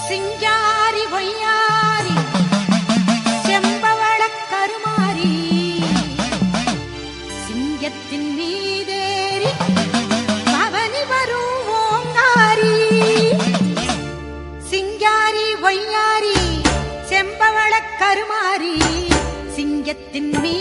சிங்காரி ஒய்யாரி செம்பவள கருமாரி சிங்கத்தின் மீதேறி பவனி வரும் ஓங்காரி சிங்காரி ஒய்யாரி செம்பவள கருமாரி சிங்கத்தின் மீ